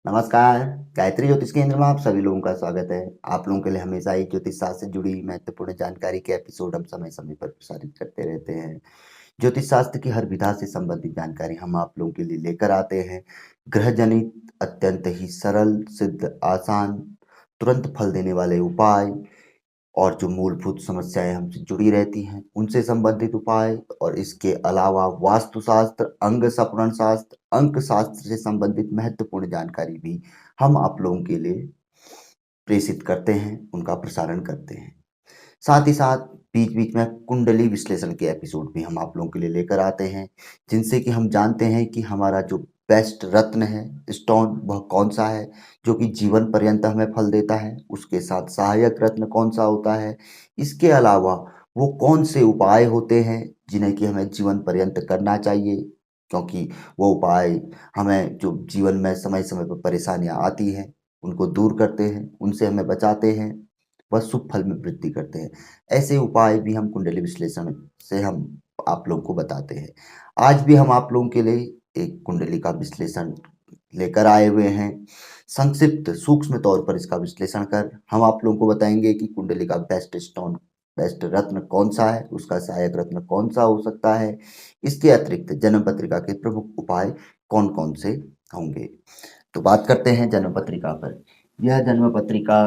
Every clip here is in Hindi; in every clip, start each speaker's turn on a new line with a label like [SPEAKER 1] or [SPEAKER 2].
[SPEAKER 1] नमस्कार। गायत्री ज्योतिष केंद्र में आप सभी लोगों का स्वागत है। आप लोगों के लिए हमेशा ही ज्योतिष शास्त्र से जुड़ी महत्वपूर्ण जानकारी के एपिसोड हम समय समय पर प्रसारित करते रहते हैं। ज्योतिष शास्त्र की हर विधा से संबंधित जानकारी हम आप लोगों के लिए लेकर आते हैं। ग्रह जनित अत्यंत ही सरल, सिद्ध, आसान, तुरंत फल देने वाले उपाय और जो मूलभूत समस्याएं हमसे जुड़ी रहती हैं उनसे संबंधित उपाय, और इसके अलावा वास्तुशास्त्र, अंग सपरण शास्त्र, अंक शास्त्र से संबंधित महत्वपूर्ण जानकारी भी हम आप लोगों के लिए प्रेषित करते हैं, उनका प्रसारण करते हैं। साथ ही साथ बीच बीच में कुंडली विश्लेषण के एपिसोड भी हम आप लोगों के लिए लेकर आते हैं, जिनसे कि हम जानते हैं कि हमारा जो बेस्ट रत्न है, स्टोन, वह कौन सा है जो कि जीवन पर्यंत हमें फल देता है। उसके साथ सहायक रत्न कौन सा होता है। इसके अलावा वो कौन से उपाय होते हैं जिन्हें कि हमें जीवन पर्यंत करना चाहिए, क्योंकि वो उपाय हमें जो जीवन में समय समय पर परेशानियां आती हैं उनको दूर करते हैं, उनसे हमें बचाते हैं, वह शुभ फल में वृद्धि करते हैं। ऐसे उपाय भी हम कुंडली विश्लेषण से हम आप लोगों को बताते हैं। आज भी हम आप लोगों के लिए एक कुंडली का विश्लेषण लेकर आए हुए हैं। संक्षिप्त सूक्ष्म तौर पर इसका विश्लेषण कर हम आप लोगों को बताएंगे कि कुंडली का बेस्ट स्टोन, बेस्ट रत्न कौन सा है, उसका सहायक रत्न कौन सा हो सकता है। इसके अतिरिक्त जन्म पत्रिका के प्रमुख उपाय कौन कौन से होंगे। तो बात करते हैं जन्म पत्रिका पर। यह जन्म पत्रिका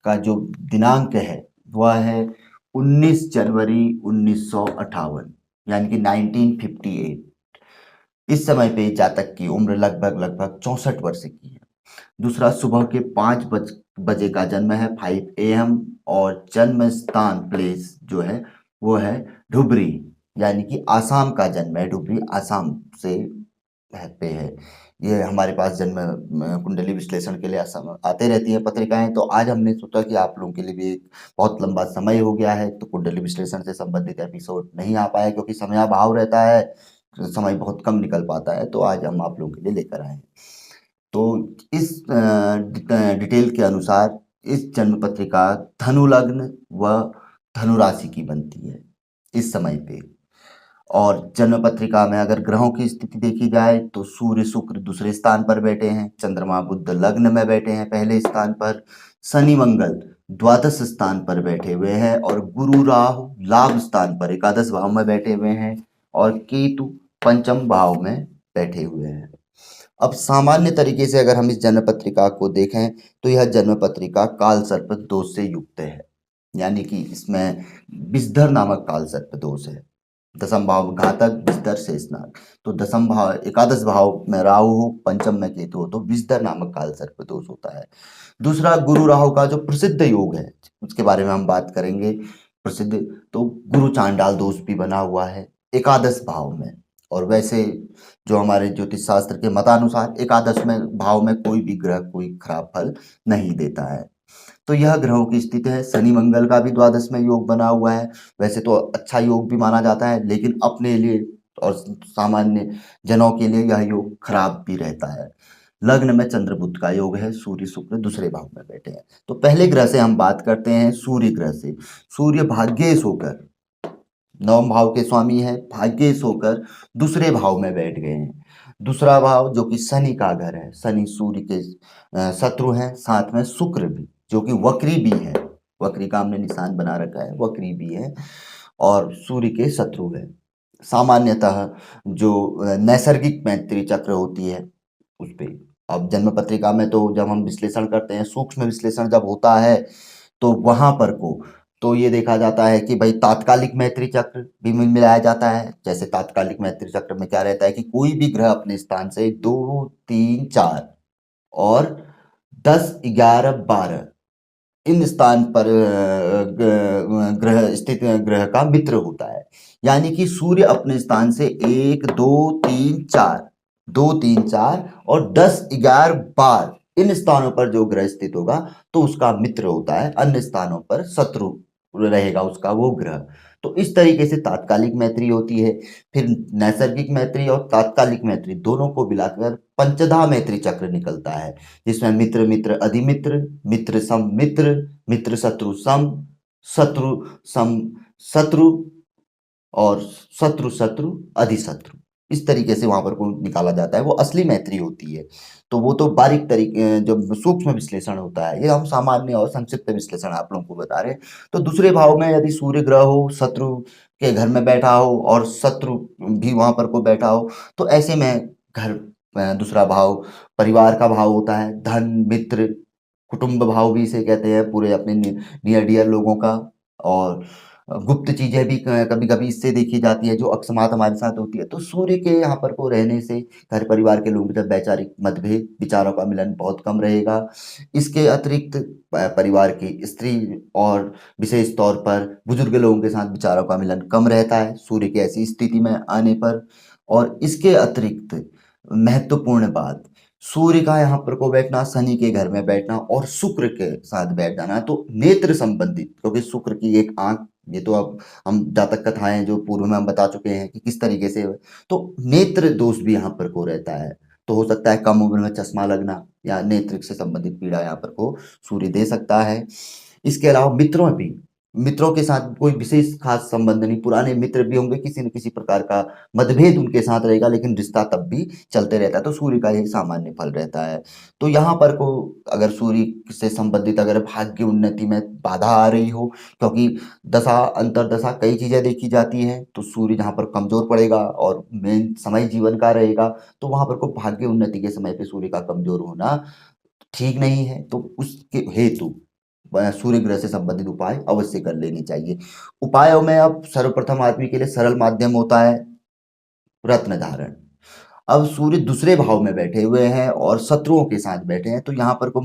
[SPEAKER 1] का जो दिनांक है वह है 19 जनवरी 1958, यानी कि 1958। इस समय पे जातक की उम्र लगभग लगभग 64 वर्ष की है। दूसरा, सुबह के 5 बजे का जन्म है, 5 AM, और जन्म स्थान, प्लेस जो है वो है धुबरी, यानी कि आसाम का जन्म है। धुबरी आसाम से पे है। ये हमारे पास जन्म कुंडली विश्लेषण के लिए आते रहती है पत्रिकाएं। तो आज हमने सोचा कि आप लोगों के लिए भी एक बहुत लंबा समय हो गया है तो कुंडली विश्लेषण से संबंधित एपिसोड नहीं आ पाया, क्योंकि समयाभाव रहता है, समय बहुत कम निकल पाता है। तो आज हम आप लोगों के लिए लेकर आए हैं। तो इस डिटेल के अनुसार इस जन्म पत्रिका धनु लग्न व धनु राशि की बनती है इस समय पे। और जन्म पत्रिका में अगर ग्रहों की स्थिति देखी जाए तो सूर्य शुक्र दूसरे स्थान पर बैठे हैं, चंद्रमा बुध लग्न में बैठे हैं पहले स्थान पर, शनि मंगल द्वादश स्थान पर बैठे हुए हैं, और गुरु राहु लाभ स्थान पर एकादश भाव में बैठे हुए हैं, और केतु पंचम भाव में बैठे हुए हैं। अब सामान्य तरीके से अगर हम इस जन्म पत्रिका को देखें तो यह जन्म पत्रिका काल सर्प दोष से युक्त है, यानी कि इसमें विषधर नामक काल सर्प दोष है। दसम भाव घातक, विषधर शेषनाग। तो दसम भाव एकादश भाव में राहु हो, पंचम में केतु हो, तो विषधर नामक काल सर्प दोष होता है। दूसरा, गुरु राहु का जो प्रसिद्ध योग है उसके बारे में हम बात करेंगे। प्रसिद्ध, तो गुरु चांडाल दोष भी बना हुआ है एकादश भाव में। और वैसे जो हमारे ज्योतिष शास्त्र के मतानुसार एकादश में भाव में कोई भी ग्रह कोई खराब फल नहीं देता है। तो यह ग्रहों की स्थिति है। शनि मंगल का भी द्वादश में योग बना हुआ है। वैसे तो अच्छा योग भी माना जाता है, लेकिन अपने लिए और सामान्य जनों के लिए यह योग खराब भी रहता है। लग्न में चंद्र बुध का योग है, सूर्य शुक्र दूसरे भाव में बैठे हैं। तो पहले ग्रह से हम बात करते हैं, सूर्य ग्रह से। सूर्य भाग्येश होकर, नवम भाव के स्वामी है, भाग्येश होकर दूसरे भाव में बैठ गए हैं। दूसरा भाव जो कि शनि का घर है, शनि सूर्य के शत्रु हैं, साथ में शुक्र भी जो कि वक्री भी है, वक्री का हमने निशान बना रखा है, वक्री भी है और सूर्य के शत्रु है। सामान्यतः जो नैसर्गिक मैत्री चक्र होती है उस पे, अब जन्म पत्रिका में तो जब हम विश्लेषण करते हैं, सूक्ष्म विश्लेषण जब होता है तो वहां पर को तो ये देखा जाता है कि भाई तात्कालिक मैत्री चक्र भी मिलाया जाता है। जैसे तात्कालिक मैत्री चक्र में क्या रहता है कि कोई भी ग्रह अपने स्थान से 2, 3, 4 और 10, 11, 12 इन स्थान पर ग्रह स्थित ग्रह का मित्र होता है। यानी कि सूर्य अपने स्थान से 1, 2, 3, 4, 2, 3, 4 और 10, 11, 12 इन स्थानों पर जो ग्रह स्थित होगा तो उसका मित्र होता है, अन्य स्थानों पर शत्रु रहेगा उसका वो ग्रह। तो इस तरीके से तात्कालिक मैत्री होती है। फिर नैसर्गिक मैत्री और तात्कालिक मैत्री दोनों को मिलाकर पंचधा मैत्री चक्र निकलता है, जिसमें मित्र मित्र अधिमित्र, मित्र सम मित्र, मित्र शत्रु सम, शत्रु सम शत्रु और शत्रु शत्रु अधिशत्रु। इस तरीके से वहां पर को निकाला जाता है, वो असली मैत्री होती है। तो वो तो बारीक तरीके जो सूक्ष्म विश्लेषण होता है, ये हम सामान्य और संक्षिप्त विश्लेषण आप लोगों को बता रहे हैं। तो दूसरे भाव में यदि सूर्य ग्रह हो, शत्रु के घर में बैठा हो और शत्रु भी वहां पर को बैठा हो, तो ऐसे में घर दूसरा भाव परिवार का भाव होता है, धन, मित्र, कुटुंब भाव भी इसे कहते हैं, पूरे अपने नियर डियर लोगों का। और गुप्त चीजें भी कभी कभी इससे देखी जाती है जो अकस्मात हमारे साथ होती है। तो सूर्य के यहाँ पर को रहने से घर परिवार के लोगों के साथ वैचारिक मतभेद, विचारों का मिलन बहुत कम रहेगा। इसके अतिरिक्त परिवार की स्त्री और विशेष तौर पर बुजुर्ग लोगों के साथ विचारों का मिलन कम रहता है सूर्य की ऐसी स्थिति में आने पर। और इसके अतिरिक्त महत्वपूर्ण बात, सूर्य का यहाँ पर को बैठना, शनि के घर में बैठना और शुक्र के साथ बैठ जाना, तो नेत्र संबंधित, क्योंकि शुक्र की एक आंख, ये तो अब हम जातक कथाएं जो पूर्व में हम बता चुके हैं कि किस तरीके से, तो नेत्र दोष भी यहाँ पर को रहता है। तो हो सकता है कम उम्र में चश्मा लगना या नेत्र से संबंधित पीड़ा यहाँ पर को सूर्य दे सकता है। इसके अलावा मित्रों के साथ कोई विशेष खास संबंध नहीं, पुराने मित्र भी होंगे, किसी न किसी प्रकार का मतभेद उनके साथ रहेगा, लेकिन रिश्ता तब भी चलते रहता है। तो सूर्य का यही सामान्य फल रहता है। तो यहाँ पर को अगर सूर्य से संबंधित अगर भाग्य उन्नति में बाधा आ रही हो, क्योंकि दशा अंतर दशा कई चीजें देखी जाती हैं, तो सूर्य जहाँ पर कमजोर पड़ेगा और मेन समय जीवन का रहेगा, तो वहां पर को भाग्य उन्नति के समय पे सूर्य का कमजोर होना ठीक नहीं है। तो उसके हेतु सूर्य ग्रह से संबंधित उपाय अवश्य कर लेने चाहिए। उपायों में अब सर्वप्रथम आदमी के लिए सरल माध्यम होता है रत्न धारण। अब सूर्य दूसरे भाव में बैठे हुए हैं और शत्रुओं के साथ बैठे हैं, तो यहाँ पर को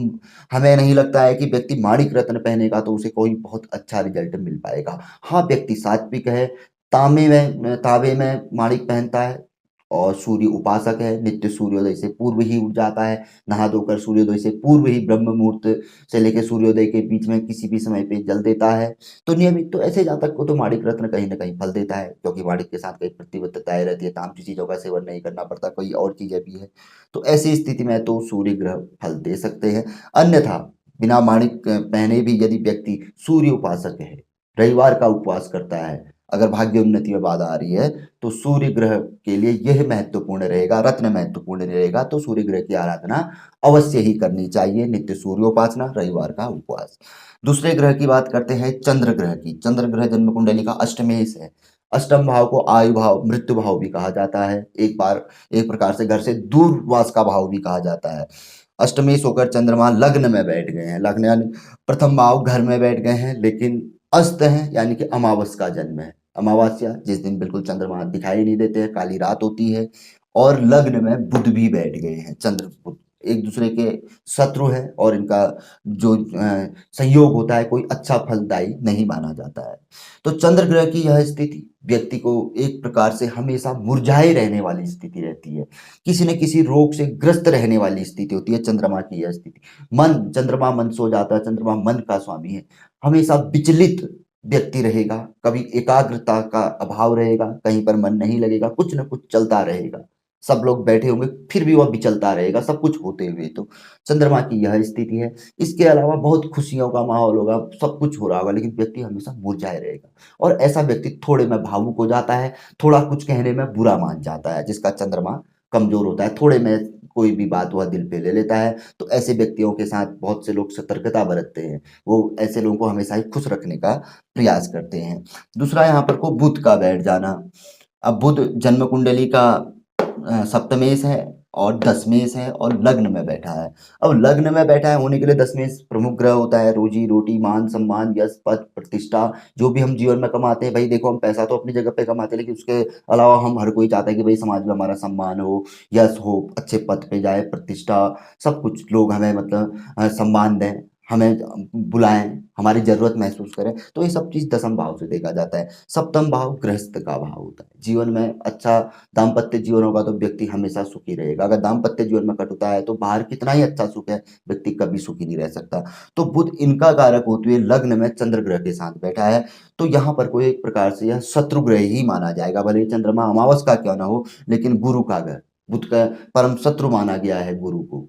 [SPEAKER 1] हमें नहीं लगता है कि व्यक्ति माणिक रत्न पहनेगा तो उसे कोई बहुत अच्छा रिजल्ट मिल पाएगा। हाँ, व्यक्ति सात्विक है, तांबे में माणिक पहनता है और सूर्य उपासक है, नित्य सूर्योदय से पूर्व ही उठ जाता है, नहा धोकर सूर्योदय से पूर्व ही ब्रह्म मुहूर्त से लेकर सूर्योदय के बीच में किसी भी समय पे जल देता है। तो नियमित, तो ऐसे जातक को तो माणिक रत्न कहीं ना कहीं फल देता है, क्योंकि माणिक के साथ कई प्रतिबद्धताएं रहती है, तामसी चीजों का सेवन नहीं करना पड़ता, कोई और चीजें भी है। तो ऐसी स्थिति में तो सूर्य ग्रह फल दे सकते हैं। अन्यथा बिना माणिक पहने भी यदि व्यक्ति सूर्य उपासक है, रविवार का उपवास करता है, अगर भाग्य उन्नति में बाधा आ रही है, तो सूर्य ग्रह के लिए यह महत्वपूर्ण रहेगा, रत्न महत्वपूर्ण रहेगा। तो सूर्य ग्रह की आराधना अवश्य ही करनी चाहिए, नित्य सूर्योपासना, रविवार का उपवास। दूसरे ग्रह की बात करते हैं चंद्र ग्रह की। चंद्र ग्रह जन्म कुंडली का अष्टमेश है। अष्टम भाव को आयु भाव, मृत्यु भाव भी कहा जाता है, एक प्रकार से घर से दूरवास का भाव भी कहा जाता है। अष्टमेश होकर चंद्रमा लग्न में बैठ गए हैं, लग्न यानी प्रथम भाव घर में बैठ गए हैं, लेकिन अस्त है यानी कि अमावस का जन्म है। अमावस्या जिस दिन बिल्कुल चंद्रमा दिखाई नहीं देते हैं, काली रात होती है। और लग्न में बुध भी बैठ गए हैं, चंद्र बुध एक दूसरे के शत्रु है, और इनका जो संयोग होता है कोई अच्छा फलदायी नहीं माना जाता है। तो चंद्र ग्रह की यह स्थिति व्यक्ति को एक प्रकार से हमेशा मुरझाए रहने वाली स्थिति रहती है, किसी न किसी रोग से ग्रस्त रहने वाली स्थिति होती है चंद्रमा की यह स्थिति। चंद्रमा मन सो जाता है, चंद्रमा मन का स्वामी है, हमेशा विचलित व्यक्ति रहेगा, कभी एकाग्रता का अभाव रहेगा, कहीं पर मन नहीं लगेगा, कुछ न कुछ चलता रहेगा, सब लोग बैठे होंगे फिर भी वह विचलता रहेगा, सब कुछ होते हुए। तो चंद्रमा की यह स्थिति है। इसके अलावा बहुत खुशियों का माहौल होगा, सब कुछ हो रहा होगा, लेकिन व्यक्ति हमेशा मुरझाए रहेगा। और ऐसा व्यक्ति थोड़े में भावुक हो जाता है, थोड़ा कुछ कहने में बुरा मान जाता है, जिसका चंद्रमा कमजोर होता है, थोड़े में कोई भी बात वह दिल पे ले लेता है। तो ऐसे व्यक्तियों के साथ बहुत से लोग सतर्कता बरतते हैं, वो ऐसे लोगों को हमेशा ही खुश रखने का प्रयास करते हैं। दूसरा यहाँ पर को बुध का बैठ जाना। अब बुध जन्म कुंडली का सप्तमेश है और दसमेश है और लग्न में बैठा है। अब लग्न में बैठा है होने के लिए दसमेश प्रमुख ग्रह होता है, रोजी रोटी, मान सम्मान, यश, पद, प्रतिष्ठा, जो भी हम जीवन में कमाते हैं। भाई देखो, हम पैसा तो अपनी जगह पे कमाते हैं, लेकिन उसके अलावा हम हर कोई चाहता है कि भाई समाज में हमारा सम्मान हो, यश हो, अच्छे पद पे जाए, प्रतिष्ठा, सब कुछ लोग हमें मतलब सम्मान दें, हमें बुलाएं, हमारी जरूरत महसूस करें। तो ये सब चीज दसम भाव से देखा जाता है। सप्तम भाव गृहस्थ का भाव होता है। जीवन में अच्छा दाम्पत्य जीवन होगा तो व्यक्ति हमेशा सुखी रहेगा। अगर दाम्पत्य जीवन में कटुता है तो बाहर कितना ही अच्छा सुख है, व्यक्ति कभी सुखी नहीं रह सकता। तो बुध इनका कारक होते हुए लग्न में चंद्र ग्रह के साथ बैठा है, तो यहाँ पर कोई एक प्रकार से यह शत्रु ग्रह ही माना जाएगा। भले ही चंद्रमा अमावस का क्यों ना हो, लेकिन गुरु का ग्रह, बुध का परम शत्रु माना गया है गुरु को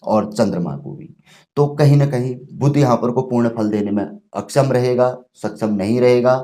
[SPEAKER 1] और चंद्रमा को भी। तो कहीं ना कहीं बुध यहाँ पर को पूर्ण फल देने में अक्षम रहेगा, सक्षम नहीं रहेगा।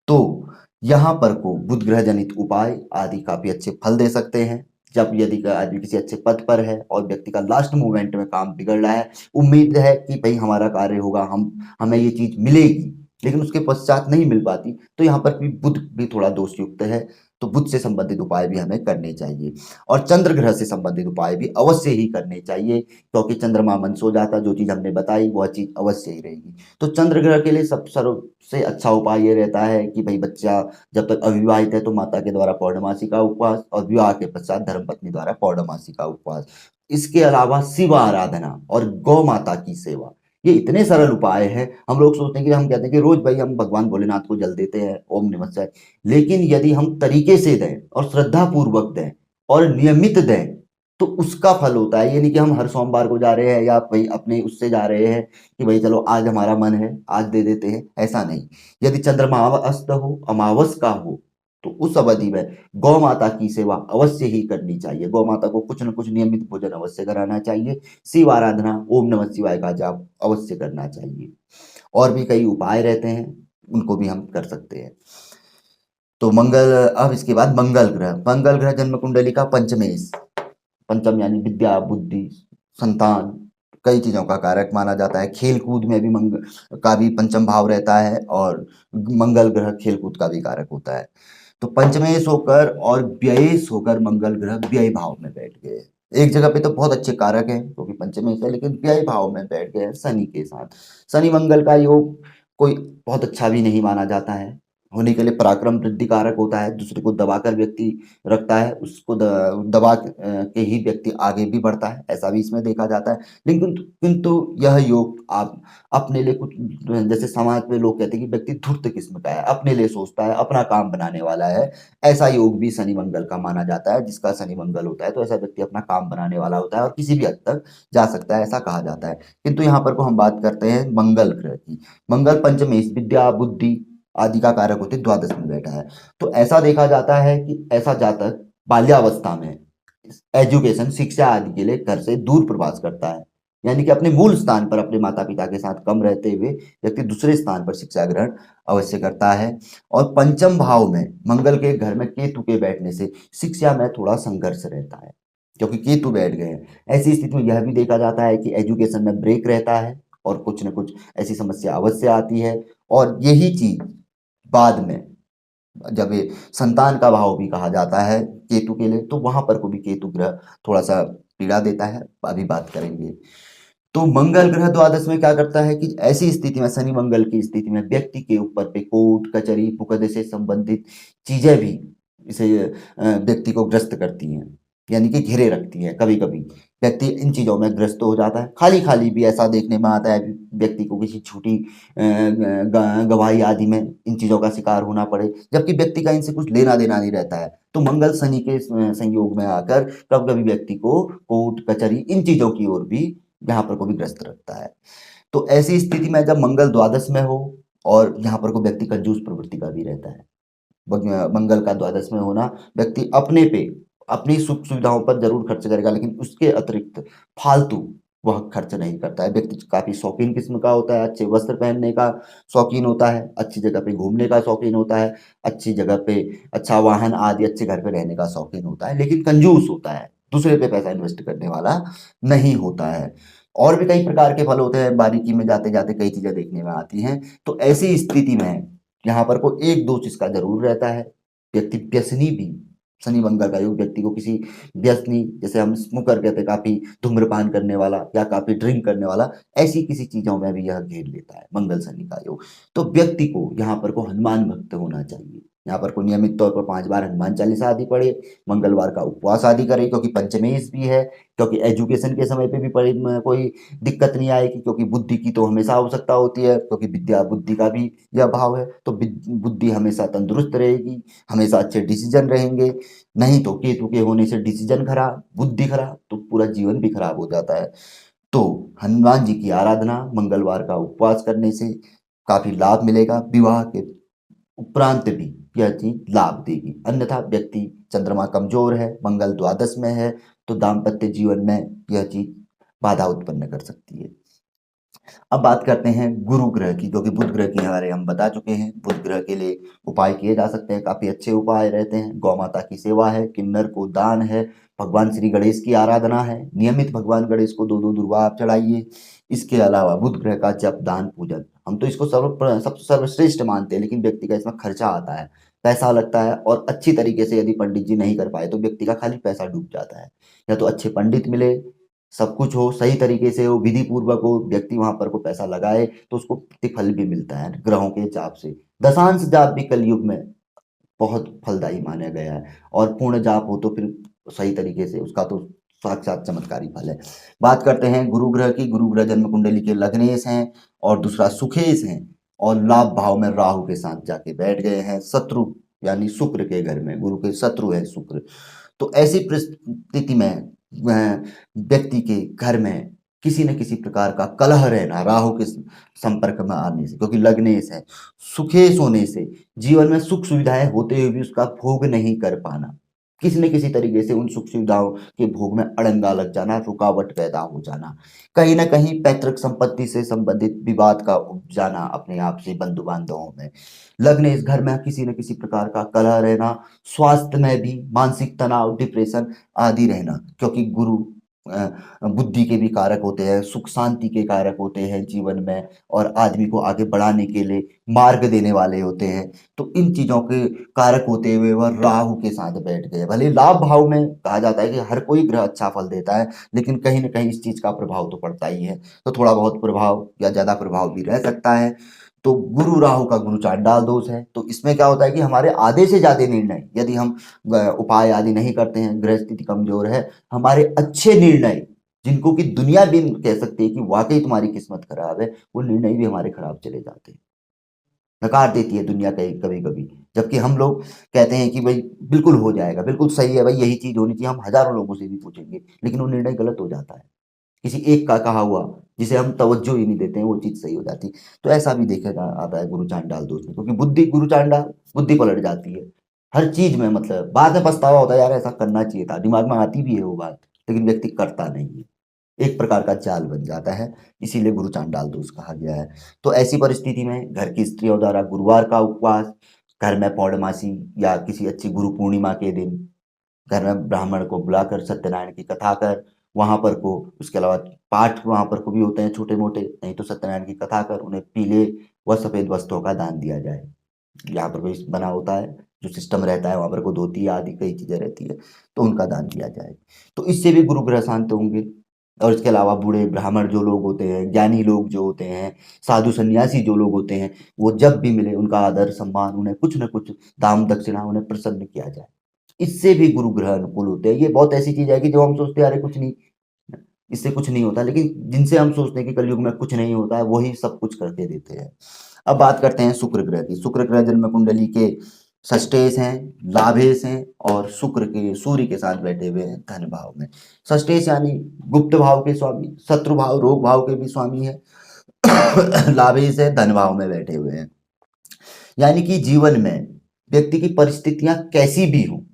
[SPEAKER 1] तो यहाँ पर को बुध ग्रह जनित उपाय आदि काफी अच्छे फल दे सकते हैं। जब यदि आदमी किसी अच्छे पद पर है और व्यक्ति का लास्ट मोमेंट में काम बिगड़ रहा है, उम्मीद है कि भाई हमारा कार्य होगा, हम हमें ये चीज मिलेगी, लेकिन उसके पश्चात नहीं मिल पाती, तो यहाँ पर भी बुध भी थोड़ा दोष युक्त है। तो बुध से संबंधित उपाय भी हमें करने चाहिए और चंद्र ग्रह से संबंधित उपाय भी अवश्य ही करने चाहिए, क्योंकि चंद्रमा मंच हो जाता, जो चीज हमने बताई वह चीज अवश्य ही रहेगी। तो चंद्र ग्रह के लिए सब सबसे अच्छा उपाय ये रहता है कि भाई बच्चा जब तक अविवाहित है तो माता के द्वारा पौर्णमासी का उपवास, और विवाह के पश्चात धर्मपत्नी द्वारा पौर्णमासी का उपवास। इसके अलावा शिव आराधना और गौ माता की सेवा, ये इतने सरल उपाय हैं। हम लोग सोचते हैं कि हम कहते हैं कि रोज भाई हम भगवान भोलेनाथ को जल देते हैं, ओम नमः शिवाय, लेकिन यदि हम तरीके से दें और श्रद्धा पूर्वक दें और नियमित दें तो उसका फल होता है। ये नहीं कि हम हर सोमवार को जा रहे हैं या भाई अपने उससे जा रहे हैं कि भाई चलो आज हमारा मन है आज दे देते हैं, ऐसा नहीं। यदि चंद्रमा अस्त हो, अमावस का हो, तो उस अवधि में गौ माता की सेवा अवश्य ही करनी चाहिए। गौ माता को कुछ न कुछ नियमित भोजन अवश्य कराना चाहिए। शिव आराधना, ओम नमः शिवाय का जाप अवश्य करना चाहिए। और भी कई उपाय रहते हैं, उनको भी हम कर सकते हैं। तो मंगल, अब इसके बाद मंगल ग्रह, मंगल ग्रह जन्म कुंडली का पंचमेश, पंचम यानी विद्या, बुद्धि, संतान, कई चीजों का कारक माना जाता है। खेल कूद में भी का भी पंचम भाव रहता है और मंगल ग्रह खेल कूद का भी कारक होता है। तो पंचमेश होकर और व्ययेश होकर मंगल ग्रह व्यय भाव में बैठ गए। एक जगह पे तो बहुत अच्छे कारक हैं क्योंकि पंचमेश है, लेकिन व्यय भाव में बैठ गए हैं शनि के साथ। शनि मंगल का योग कोई बहुत अच्छा भी नहीं माना जाता है। होने के लिए पराक्रम वृद्धि कारक होता है, दूसरे को दबाकर व्यक्ति रखता है, उसको दबा के ही व्यक्ति आगे भी बढ़ता है, ऐसा भी इसमें देखा जाता है। लेकिन किंतु यह योग आप अपने लिए कुछ, जैसे समाज में लोग कहते हैं कि व्यक्ति धूर्त किस्म का है, अपने लिए सोचता है, अपना काम बनाने वाला है, ऐसा योग भी शनि मंगल का माना जाता है। जिसका शनि मंगल होता है तो ऐसा व्यक्ति अपना काम बनाने वाला होता है और किसी भी हद तक जा सकता है, ऐसा कहा जाता है। किंतु यहाँ पर को हम बात करते हैं मंगल ग्रह की। मंगल पंचमेश विद्या, बुद्धि आदि का कारक होते द्वादश में बैठा है। तो ऐसा देखा जाता है कि ऐसा जातक बाल्यावस्था में एजुकेशन, शिक्षा आदि के लिए घर से दूर प्रवास करता है, यानी कि अपने मूल स्थान पर अपने माता पिता के साथ कम रहते हुए व्यक्ति दूसरे स्थान पर शिक्षा ग्रहण अवश्य करता है। और पंचम भाव में मंगल के घर में केतु के बैठने से शिक्षा में थोड़ा संघर्ष रहता है, क्योंकि केतु बैठ गए हैं। ऐसी स्थिति में यह भी देखा जाता है कि एजुकेशन में ब्रेक रहता है और कुछ न कुछ ऐसी समस्या अवश्य आती है। और यही चीज बाद में जब ये संतान का भाव भी कहा जाता है केतु के लिए, तो वहां पर को भी केतु ग्रह थोड़ा सा पीड़ा देता है, अभी बात करेंगे। तो मंगल ग्रह द्वादश में क्या करता है कि ऐसी स्थिति में, शनि मंगल की स्थिति में व्यक्ति के ऊपर पे कोर्ट कचहरी मुकदमे से संबंधित चीजें भी इसे व्यक्ति को ग्रस्त करती हैं, यानी कि घेरे रखती हैं। कभी कभी व्यक्ति इन चीजों में ग्रस्त हो जाता है। खाली खाली भी ऐसा देखने में आता है कि व्यक्ति को किसी छोटी गवाही आदि में इन चीजों का शिकार होना पड़े, जबकि व्यक्ति का इनसे कुछ लेना देना नहीं रहता है। तो मंगल शनि के संयोग में आकर कभी कभी व्यक्ति को कोर्ट कचहरी इन चीजों की ओर भी यहाँ पर को भी ग्रस्त रखता है। तो ऐसी स्थिति में जब मंगल द्वादश में हो और यहाँ पर को व्यक्ति कंजूस प्रवृत्ति का भी रहता है। मंगल का द्वादश में होना, व्यक्ति अपने पे अपनी सुख सुविधाओं पर जरूर खर्च करेगा, लेकिन उसके अतिरिक्त फालतू वह खर्च नहीं करता है। व्यक्ति काफी शौकीन किस्म का होता है, अच्छे वस्त्र पहनने का शौकीन होता है, अच्छी जगह पे घूमने का शौकीन होता है, अच्छी जगह पे अच्छा वाहन आदि अच्छे घर पे रहने का शौकीन होता है, लेकिन कंजूस होता है, दूसरे पे पैसा इन्वेस्ट करने वाला नहीं होता है। और भी कई प्रकार के फल होते हैं, बारीकी में जाते जाते कई चीजें देखने में आती हैं। तो ऐसी स्थिति में यहाँ पर को एक दो चीज का जरूर रहता है। व्यक्ति व्यसनी भी, शनि मंगल का योग व्यक्ति को किसी व्यसनी, जैसे हम स्मोकर कहते हैं, काफी धूम्रपान करने वाला या काफी ड्रिंक करने वाला, ऐसी किसी चीजों में भी यह घेर लेता है मंगल शनि का योग। तो व्यक्ति को यहाँ पर को हनुमान भक्त होना चाहिए। यहाँ पर को नियमित तौर पर 5 बार हनुमान चालीसा आदि पढ़े, मंगलवार का उपवास आदि करे, क्योंकि पंचमेश भी है, क्योंकि एजुकेशन के समय पे भी कोई दिक्कत नहीं आएगी, क्योंकि बुद्धि की तो हमेशा आवश्यकता होती है, क्योंकि विद्या बुद्धि का भी यह भाव है। तो बुद्धि हमेशा तंदुरुस्त रहेगी, हमेशा अच्छे डिसीजन रहेंगे। नहीं तो केतु के होने से डिसीजन खराब, बुद्धि खराब, तो पूरा जीवन भी खराब हो जाता है। तो हनुमान जी की आराधना, मंगलवार का उपवास करने से काफी लाभ मिलेगा। विवाह के उपरांत भी यह चीज लाभ देगी। अन्यथा व्यक्ति, चंद्रमा कमजोर है, मंगल द्वादश में है, तो दाम्पत्य जीवन में यह चीज बाधा उत्पन्न कर सकती है। अब बात करते हैं गुरु ग्रह की, क्योंकि बुध ग्रह की हमारे हम बता चुके हैं। बुध ग्रह के लिए उपाय किए जा सकते हैं, काफी अच्छे उपाय रहते हैं। गौ माता की सेवा है, किन्नर को दान है, भगवान श्री गणेश की आराधना है, नियमित भगवान गणेश को 2-2 दुर्वा आप चढ़ाइए। इसके अलावा बुध ग्रह का जप, दान, पूजन, हम तो इसको सबसे सर्वश्रेष्ठ मानते हैं, लेकिन व्यक्ति का इसमें खर्चा आता है, पैसा लगता है, और अच्छी तरीके से यदि पंडित जी नहीं कर पाए तो व्यक्ति का खाली पैसा डूब जाता है। या तो अच्छे पंडित मिले, सब कुछ हो, सही तरीके से हो, विधि पूर्वक हो, व्यक्ति वहां पर को पैसा लगाए तो उसको प्रतिफल भी मिलता है ग्रहों के जाप से। दशांश जाप भी कलयुग में बहुत फलदायी माना गया है, और पूर्ण जाप हो तो फिर सही तरीके से उसका तो साक्षात चमत्कारी फल है। बात करते हैं गुरु ग्रह की। गुरु ग्रह जन्म कुंडली के लग्नेश हैं, और दूसरा सुखेश हैं, और लाभ भाव में राहु के साथ जाके बैठ गए हैं, शत्रु यानी शुक्र के घर में। गुरु के शत्रु है शुक्र। तो ऐसी परिस्थिति में व्यक्ति के घर में किसी न किसी प्रकार का कलह रहना, राहु के संपर्क में आने से, क्योंकि लग्नेश है, सुखेश होने से जीवन में सुख सुविधाएं होते हुए भी उसका भोग नहीं कर पाना, किसी न किसी तरीके से उन सुख सुविधाओं के भोग में अड़ंगा लग जाना, रुकावट पैदा हो जाना, कहीं ना कहीं पैतृक संपत्ति से संबंधित विवाद का उपजाना अपने आप से बंधु बांधवों में, लग्न इस घर में किसी न किसी प्रकार का कलह रहना, स्वास्थ्य में भी मानसिक तनाव, डिप्रेशन आदि रहना, क्योंकि गुरु बुद्धि के भी कारक होते हैं, सुख शांति के कारक होते हैं जीवन में, और आदमी को आगे बढ़ाने के लिए मार्ग देने वाले होते हैं। तो इन चीजों के कारक होते हुए वह राहु के साथ बैठ गए। भले लाभ भाव में कहा जाता है कि हर कोई ग्रह अच्छा फल देता है, लेकिन कहीं ना कहीं इस चीज का प्रभाव तो पड़ता ही है, तो थोड़ा बहुत प्रभाव या ज्यादा प्रभाव भी रह सकता है। तो गुरु राहु का गुरु चांडाल दोष है। तो इसमें क्या होता है कि हमारे आधे से ज्यादा निर्णय यदि हम उपाय आदि नहीं करते हैं, ग्रह स्थिति कमजोर है, हमारे अच्छे निर्णय जिनको कि दुनिया भी कह सकती है कि वाकई तुम्हारी किस्मत खराब है, वो निर्णय भी हमारे खराब चले जाते हैं, नकार देती है दुनिया कहीं कभी कभी। जबकि हम लोग कहते हैं कि भाई बिल्कुल हो जाएगा, बिल्कुल सही है भाई, यही चीज होनी चाहिए, हम हजारों लोगों से भी पूछेंगे, लेकिन वो निर्णय गलत हो जाता है। किसी एक का कहा हुआ जिसे हम तवज्जो ही नहीं देते हैं, वो चीज सही हो जाती है। तो ऐसा भी देखा आता है गुरु चांडाल दोष में, क्योंकि बुद्धि गुरु चांडाल, बुद्धि पलट जाती है हर चीज में। मतलब बाद में पछतावा होता है, यार ऐसा करना चाहिए था, दिमाग में आती भी है वो बात, लेकिन व्यक्ति करता नहीं है, एक प्रकार का जाल बन जाता है। इसीलिए गुरु चांडाल दोष कहा गया है। तो ऐसी परिस्थिति में घर की स्त्रियों द्वारा गुरुवार का उपवास, घर में पौर्णमासी या किसी अच्छी गुरु पूर्णिमा के दिन घर में ब्राह्मण को बुलाकर सत्यनारायण की कथा कर, वहां पर को उसके अलावा पाठ वहां पर को भी होते हैं छोटे मोटे, नहीं तो सत्यनारायण की कथा कर उन्हें पीले व सफेद वस्त्रों का दान दिया जाए। यहाँ पर भी बना होता है, जो सिस्टम रहता है वहां पर को धोती आदि कई चीजें रहती है, तो उनका दान दिया जाए। तो इससे भी गुरु ग्रह शांत होंगे। और इसके अलावा बूढ़े ब्राह्मण जो लोग होते हैं, ज्ञानी लोग जो होते हैं, साधु सन्यासी जो लोग होते हैं, वो जब भी मिले उनका आदर सम्मान, उन्हें कुछ न कुछ दाम दक्षिणा उन्हें प्रसन्न किया जाए। इससे भी गुरु ग्रह अनुकूल होते हैं। ये बहुत ऐसी चीज है कि जो हम सोचते हैं अरे कुछ नहीं, इससे कुछ नहीं होता, लेकिन जिनसे हम सोचते हैं कि कलयुग में कुछ नहीं होता है, वही सब कुछ करके देते हैं। अब बात करते हैं शुक्र ग्रह की। शुक्र ग्रह जन्म कुंडली के षष्ठेश हैं, लाभेश हैं, और शुक्र के सूर्य के साथ बैठे हुए हैं धन भाव में। षष्ठेश यानी गुप्त भाव के स्वामी, शत्रु भाव रोग भाव के भी स्वामी है। लाभेश है, धन भाव में बैठे हुए हैं। यानी कि जीवन में व्यक्ति की परिस्थितियां कैसी भी हो,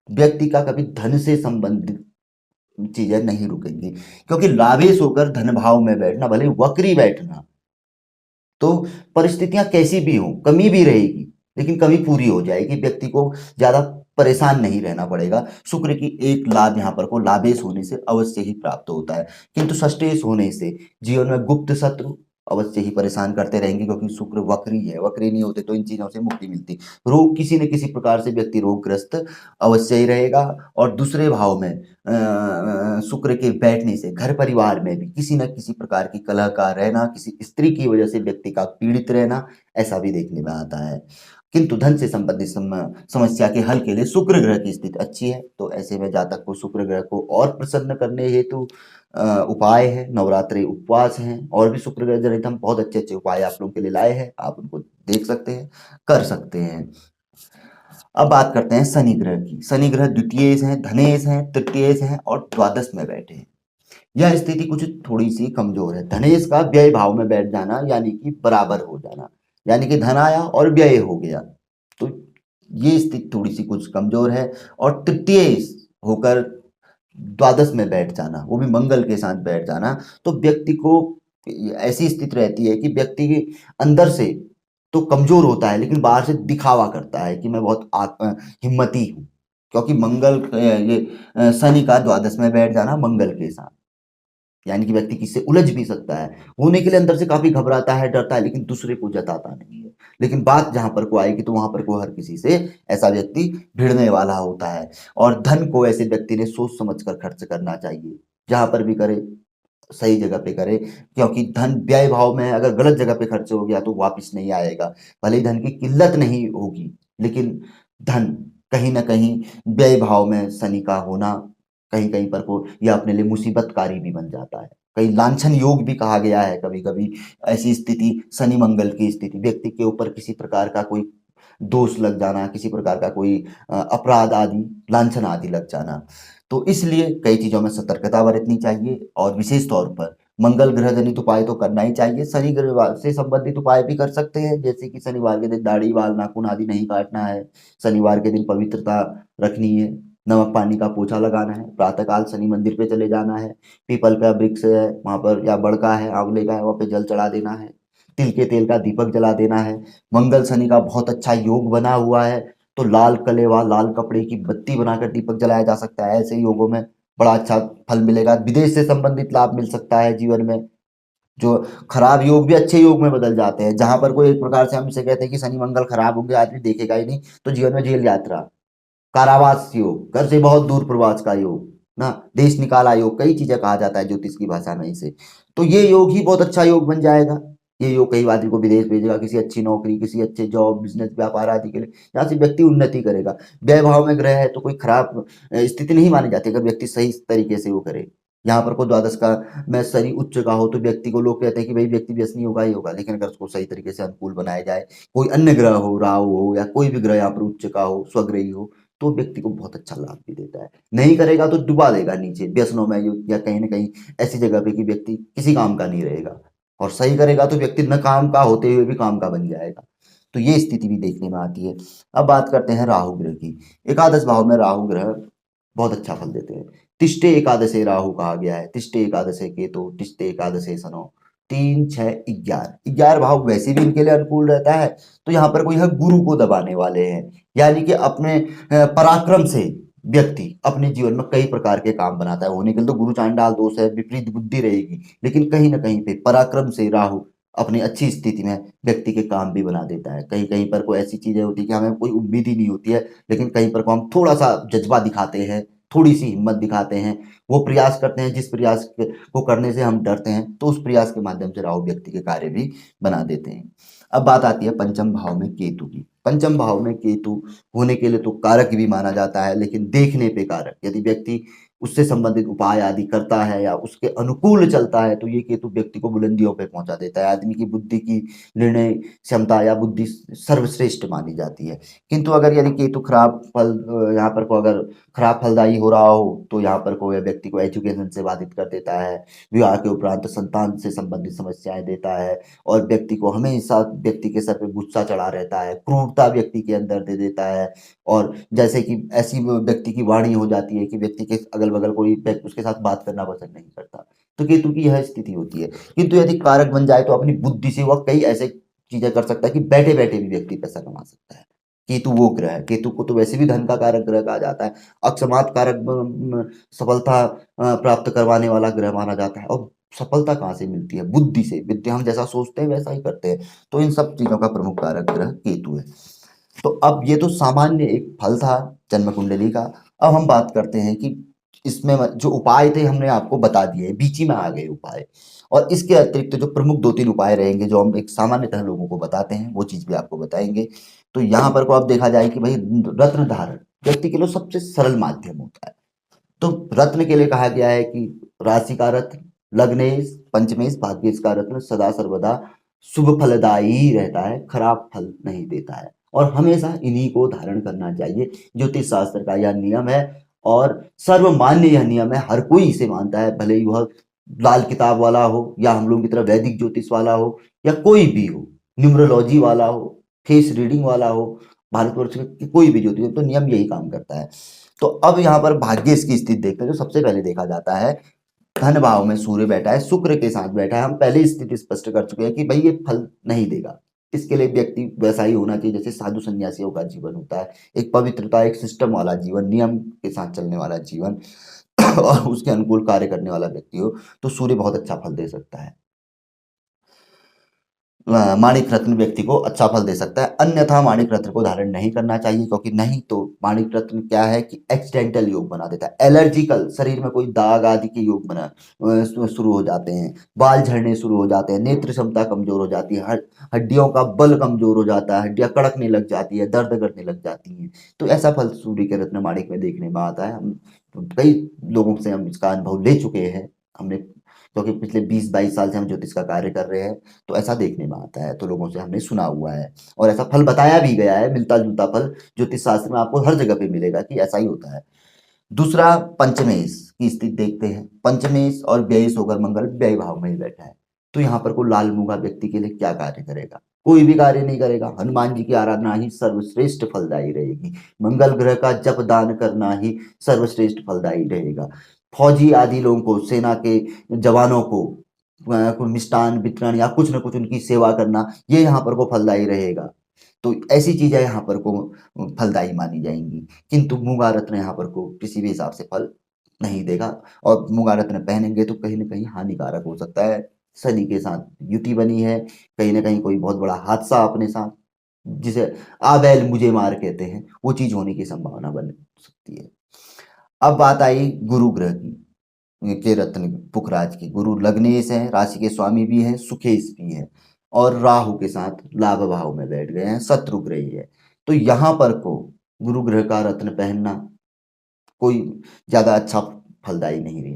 [SPEAKER 1] व्यक्ति का कभी धन से संबंधित चीजें नहीं रुकेंगी, क्योंकि लाभेश होकर धन भाव में बैठना, भले वक्री बैठना, तो परिस्थितियां कैसी भी हो, कमी भी रहेगी, लेकिन कमी पूरी हो जाएगी, व्यक्ति को ज्यादा परेशान नहीं रहना पड़ेगा। शुक्र की एक लाभ यहाँ पर को लाभेश होने से अवश्य ही प्राप्त होता है, किंतु षष्ठेश होने से जीवन में गुप्त शत्रु अवश्य ही परेशान करते रहेंगे, क्योंकि शुक्र वक्री है, वक्री नहीं होते तो इन चीजों से मुक्ति मिलती। रोग किसी न किसी प्रकार से व्यक्ति रोगग्रस्त अवश्य ही रहेगा। और दूसरे भाव में शुक्र के बैठने से घर परिवार में भी किसी न किसी प्रकार की कलह का रहना, किसी स्त्री की वजह से व्यक्ति का पीड़ित रहना, ऐसा भी देखने में आता है। किंतु धन से संबंधित समस्या के हल के लिए शुक्र ग्रह की स्थिति अच्छी है। तो ऐसे में जातक को शुक्र ग्रह को और प्रसन्न करने हेतु उपाय है, नवरात्रि उपवास हैं, और भी शुक्र ग्रह जनित हम बहुत अच्छे अच्छे उपाय आप लोगों के लिए लाए हैं, आप उनको देख सकते हैं, कर सकते हैं। अब बात करते हैं शनि ग्रह की। शनि ग्रह द्वितीयेश हैं, धनेश हैं, तृतीयेश हैं, और द्वादश में बैठे हैं। यह स्थिति कुछ थोड़ी सी कमजोर है। धनेश का व्यय भाव में बैठ जाना, यानी कि बराबर हो जाना, यानी कि धन आया और व्यय हो गया, तो ये स्थिति थोड़ी सी कुछ कमजोर है। और तृतीयेश होकर द्वादश में बैठ जाना, वो भी मंगल के साथ बैठ जाना, तो व्यक्ति को ऐसी स्थिति रहती है कि व्यक्ति के अंदर से तो कमजोर होता है लेकिन बाहर से दिखावा करता है कि मैं बहुत हिम्मती हूँ, क्योंकि मंगल शनि का द्वादश में बैठ जाना मंगल के साथ, यानी कि व्यक्ति किससे उलझ भी सकता है, होने के लिए अंदर से काफी घबराता है, डरता है, लेकिन दूसरे को जताता नहीं है। लेकिन बात जहां पर को आएगी तो वहां पर को हर किसी से ऐसा व्यक्ति भिड़ने वाला होता है। और धन को ऐसे व्यक्ति ने सोच समझ कर खर्च करना चाहिए, जहां पर भी करे सही जगह पे करे, क्योंकि धन व्यय भाव में है, अगर गलत जगह पे खर्च हो गया तो वापस नहीं आएगा। भले ही धन की किल्लत नहीं होगी, लेकिन धन कहीं ना कहीं व्यय भाव में शनि का होना कहीं कहीं पर को यह अपने लिए मुसीबतकारी भी बन जाता है। कई लांछन योग भी कहा गया है कभी कभी। ऐसी स्थिति शनि मंगल की स्थिति, व्यक्ति के ऊपर किसी प्रकार का कोई दोष लग जाना, किसी प्रकार का कोई अपराध आदि, लांछन आदि लग जाना। तो इसलिए कई चीजों में सतर्कता बरतनी चाहिए, और विशेष तौर पर मंगल ग्रह जनित उपाय तो करना ही चाहिए। शनि ग्रह से संबंधित उपाय भी कर सकते हैं, जैसे कि शनिवार के दिन दाढ़ी बाल नाखून आदि नहीं काटना है, शनिवार के दिन पवित्रता रखनी है, नमक पानी का पोछा लगाना है, प्रातःकाल शनि मंदिर पे चले जाना है, पीपल का वृक्ष है वहां पर या बड़ का है, आंवले का है, वहां पे जल चढ़ा देना है, तिल के तेल का दीपक जला देना है। मंगल शनि का बहुत अच्छा योग बना हुआ है, तो लाल कलेवा लाल कपड़े की बत्ती बनाकर दीपक जलाया जा सकता है। ऐसे योगों में बड़ा अच्छा फल मिलेगा, विदेश से संबंधित लाभ मिल सकता है जीवन में। जो खराब योग भी अच्छे योग में बदल जाते हैं, जहां पर कोई एक प्रकार से हम इसे कहते हैं कि शनि मंगल खराब होंगे, आदमी देखेगा ही नहीं, तो जीवन में जेल यात्रा, कारावास योग, घर से बहुत दूर प्रवास का योग ना, देश निकाला योग, कई चीजें कहा जाता है ज्योतिष की भाषा में इसे। तो ये योग ही बहुत अच्छा योग बन जाएगा। ये योग कई आदमी को विदेश भेजेगा, किसी अच्छी नौकरी, किसी अच्छे जॉब, बिजनेस, व्यापार आदि के लिए, जहाँ से व्यक्ति उन्नति करेगा। व्यय भाव में ग्रह है तो कोई खराब स्थिति नहीं मानी जाती, अगर व्यक्ति सही तरीके से वो करे। यहाँ पर को द्वादश का मैं शनि उच्च का हो तो व्यक्ति को लोग कहते हैं कि भाई व्यक्ति व्यसनी होगा ही होगा, लेकिन अगर उसको सही तरीके से अनुकूल बनाया जाए, कोई अन्य ग्रह हो, राहु हो या कोई भी ग्रह यहाँ पर उच्च का हो, स्वग्रही हो, तो व्यक्ति को बहुत अच्छा लाभ भी देता है। नहीं करेगा तो डुबा देगा नीचे व्यसनों में या कहीं ना कहीं ऐसी जगह पे कि व्यक्ति किसी काम का नहीं रहेगा। और सही करेगा तो व्यक्ति न काम का होते हुए भी काम का बन जाएगा। तो ये स्थिति भी देखने में आती है। अब बात करते हैं राहु ग्रह की। एकादश भाव में राहु ग्रह बहुत अच्छा फल देते हैं। तिष्ठे एकादशे राहु कहा गया है, तिष्ठे एकादशे केतु, तिष्ठे एकादशे शनो, 3 6 11, 11 भाव वैसे भी इनके लिए अनुकूल रहता है। तो यहाँ पर कोई है गुरु को दबाने वाले हैं, यानी कि अपने पराक्रम से व्यक्ति अपने जीवन में कई प्रकार के काम बनाता है। होने के लिए तो गुरु चांडाल दोष है, विपरीत बुद्धि रहेगी, लेकिन कहीं ना कहीं पे पराक्रम से राहु अपनी अच्छी स्थिति में व्यक्ति के काम भी बना देता है। कहीं कहीं पर कोई ऐसी चीजें होती है कि हमें कोई उम्मीद ही नहीं होती है, लेकिन कहीं पर को हम थोड़ा सा जज्बा दिखाते हैं, थोड़ी सी हिम्मत दिखाते हैं, वो प्रयास करते हैं जिस प्रयास को करने से हम डरते हैं, तो उस प्रयास के माध्यम से राहु व्यक्ति के कार्य भी बना देते हैं। अब बात आती है पंचम भाव में केतु की। पंचम भाव में केतु होने के लिए तो कारक भी माना जाता है, लेकिन देखने पे कारक, यदि व्यक्ति उससे संबंधित उपाय आदि करता है या उसके अनुकूल चलता है तो ये केतु व्यक्ति को बुलंदियों पे पहुंचा देता है। आदमी की बुद्धि की निर्णय क्षमता या बुद्धि सर्वश्रेष्ठ मानी जाती है। किंतु अगर यदि केतु खराब फल यहाँ पर को अगर खराब फलदायी हो रहा हो तो यहाँ पर को व्यक्ति को एजुकेशन से बाधित कर देता है, विवाह के उपरांत संतान से संबंधित समस्याएं देता है, और व्यक्ति को हमेशा व्यक्ति के सर पे गुस्सा चढ़ा रहता है, क्रूरता व्यक्ति के अंदर दे देता है। और जैसे कि ऐसी व्यक्ति की वाणी हो जाती है कि व्यक्ति के अगल बगल कोई व्यक्ति उसके साथ बात करना पसंद नहीं करता। तो केतु की यह स्थिति होती है। किंतु यदि कारक बन जाए तो अपनी बुद्धि से वह कई ऐसे चीजें कर सकता है कि बैठे बैठे भी व्यक्ति पैसा कमा सकता है। केतु वो ग्रह है, केतु को तो वैसे भी धन का कारक ग्रह कहा जाता है, अक्षमात कारक सफलता प्राप्त करवाने वाला ग्रह माना जाता है। और सफलता कहाँ से मिलती है? बुद्धि से। विद्या हम जैसा सोचते हैं वैसा ही करते हैं। तो इन सब चीजों का प्रमुख कारक ग्रह केतु है। तो अब ये तो सामान्य एक फल था जन्म कुंडली का। अब हम बात करते हैं कि इसमें जो उपाय थे हमने आपको बता दिए, बीच ही में आ गए उपाय। और इसके अतिरिक्त जो प्रमुख 2-3 उपाय रहेंगे जो हम एक सामान्यतः लोगों को बताते हैं, वो चीज भी आपको बताएंगे। तो यहाँ पर को आप देखा जाए कि भाई रत्न धारण व्यक्ति के लिए सबसे सरल माध्यम होता है। तो रत्न के लिए कहा गया है कि राशि का रत्न, लग्नेश, पंचमेश, भाग्येश का रत्न सदा सर्वदा शुभ फलदायी ही रहता है, खराब फल नहीं देता है, और हमेशा इन्हीं को धारण करना चाहिए। ज्योतिष शास्त्र का यह नियम है, और सर्वमान्य यह नियम है, हर कोई इसे मानता है, भले ही वह लाल किताब वाला हो या हम लोगों की तरह वैदिक ज्योतिष वाला हो या कोई भी हो, न्यूमरोलॉजी वाला हो, फेस रीडिंग वाला हो, भारतवर्ष के कोई भी ज्योतिष हो, तो नियम यही काम करता है। तो अब यहाँ पर भाग्येश की स्थिति देखते हैं। जो सबसे पहले देखा जाता है धन भाव में सूर्य बैठा है, शुक्र के साथ बैठा है, हम पहले स्थिति स्पष्ट कर चुके हैं कि भाई ये फल नहीं देगा। इसके लिए व्यक्ति वैसा ही होना चाहिए जैसे साधु संन्यासियों का जीवन होता है, एक पवित्रता, एक सिस्टम वाला जीवन, नियम के साथ चलने वाला जीवन और उसके अनुकूल कार्य करने वाला व्यक्ति हो तो सूर्य बहुत अच्छा फल दे सकता है। माणिक रत्न व्यक्ति को अच्छा फल दे सकता है, अन्यथा माणिक रत्न को धारण नहीं करना चाहिए, क्योंकि नहीं तो माणिक रत्न क्या है कि एक्सीडेंटल योग बना देता है, एलर्जिकल, शरीर में कोई दाग आदि के योग बना शुरू हो जाते हैं, बाल झड़ने शुरू हो जाते हैं, नेत्र क्षमता कमजोर हो जाती है, हड्डियों का बल कमजोर हो जाता है, हड्डियां कड़कने लग जाती है, दर्द करने लग जाती हैं। तो ऐसा फल सूर्य के रत्न माणिक में देखने में आता है। हम कई लोगों से हम इसका अनुभव ले चुके हैं, हमने, क्योंकि पिछले 20-22 साल से हम ज्योतिष का कार्य कर रहे हैं, तो ऐसा देखने में आता है, तो लोगों से हमने सुना हुआ है और ऐसा फल बताया भी गया है, मिलता जुलता फल ज्योतिष शास्त्र में आपको हर जगह पे मिलेगा कि ऐसा ही होता है। दूसरा, पंचमेश की स्थिति देखते हैं। पंचमेश और व्ययेश होकर मंगल व्यय भाव में ही बैठा है, तो यहाँ पर को लाल मुंगा व्यक्ति के लिए क्या कार्य करेगा? कोई भी कार्य नहीं करेगा। हनुमान जी की आराधना ही सर्वश्रेष्ठ फलदायी रहेगी, मंगल ग्रह का जप दान करना ही सर्वश्रेष्ठ फलदायी रहेगा। फौजी आदि लोगों को, सेना के जवानों को कोई मिष्टान वितरण या कुछ न कुछ उनकी सेवा करना, ये यहाँ पर को फलदायी रहेगा। तो ऐसी चीजें यहाँ पर को फलदायी मानी जाएंगी, किंतु मूंगा रत्न यहाँ पर को किसी भी हिसाब से फल नहीं देगा, और मूंगा रत्न पहनेंगे तो कहीं ना कहीं हानिकारक हो सकता है। शनि के साथ युति बनी है, कहीं ना कहीं कोई बहुत बड़ा हादसा अपने साथ, जिसे आ बैल मुझे मार कहते हैं, वो चीज होने की संभावना बन सकती है। अब बात आई गुरु ग्रह की, के रत्न पुखराज की। गुरु लग्नेश है, राशि के स्वामी भी हैं, सुखेश भी है, और राहु के साथ लाभ भाव में बैठ गए हैं, शत्रु ग्रही है। तो यहाँ पर को गुरु ग्रह का रत्न पहनना कोई ज्यादा अच्छा फलदायी नहीं है,